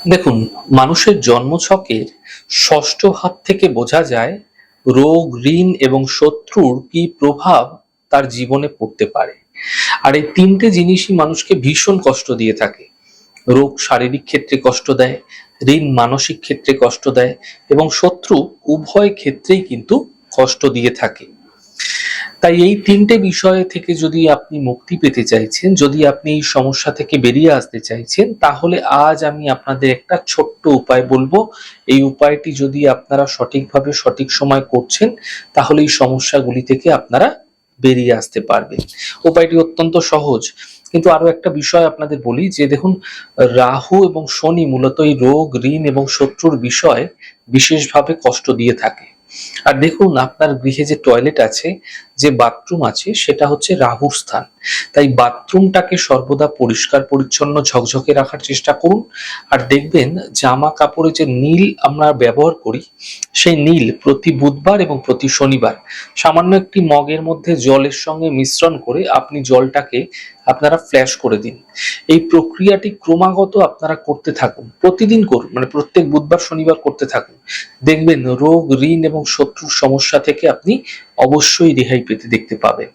দেখুন, মানুষের জন্মছকের ষষ্ঠ ভাব থেকে বোঝা যায় রোগ, ঋণ এবং শত্রুর কি প্রভাব তার জীবনে পড়তে পারে। আর এই তিনটে জিনিসই মানুষকে ভীষণ কষ্ট দিয়ে থাকে। রোগ শারীরিক ক্ষেত্রে কষ্ট দেয়, ঋণ মানসিক ক্ষেত্রে কষ্ট দেয় এবং শত্রু উভয় ক্ষেত্রেই কিন্তু কষ্ট দিয়ে থাকে। তাই এই তিনটে বিষয় থেকে যদি আপনি মুক্তি পেতে চাইছেন, যদি আপনি এই সমস্যা থেকে বেরিয়ে আসতে চাইছেন, তাহলে আজ আমি আপনাদের একটা ছোট্ট উপায় বলবো। এই উপায়টি যদি আপনারা সঠিকভাবে সঠিক সময় করছেন, তাহলে এই সমস্যাগুলি থেকে আপনারা বেরিয়ে আসতে পারবেন। উপায়টি অত্যন্ত সহজ। কিন্তু আরো একটা বিষয় আপনাদের বলি যে দেখুন, রাহু এবং শনি মূলত এই রোগ, ঋণ এবং শত্রুর বিষয়ে বিশেষভাবে কষ্ট দিয়ে থাকে। আর দেখুন, আপনার গৃহে যে টয়লেট আছে, যে বাথরুম আছে, সেটা হচ্ছে রাহুর স্থান। তাই বাথরুমটাকে সর্বদা পরিষ্কার পরিচ্ছন্ন ঝকঝকে রাখার চেষ্টা করুন। আর দেখবেন, জামা কাপড়ে যে নীল আমরা ব্যবহার করি, সেই নীল প্রতি বুধবার এবং প্রতি শনিবার সামান্য একটি মগের মধ্যে জলের সঙ্গে মিশ্রণ করে আপনি জলটাকে আপনারা ফ্ল্যাশ করে দিন। এই প্রক্রিয়াটি ক্রমাগত আপনারা করতে থাকুন, প্রতিদিন করুন, মানে প্রত্যেক বুধবার শনিবার করতে থাকুন। দেখবেন রোগ, ঋণ এবং শত্রুর সমস্যা থেকে আপনি অবশ্যই রেহাই পেতে দেখতে পাবেন।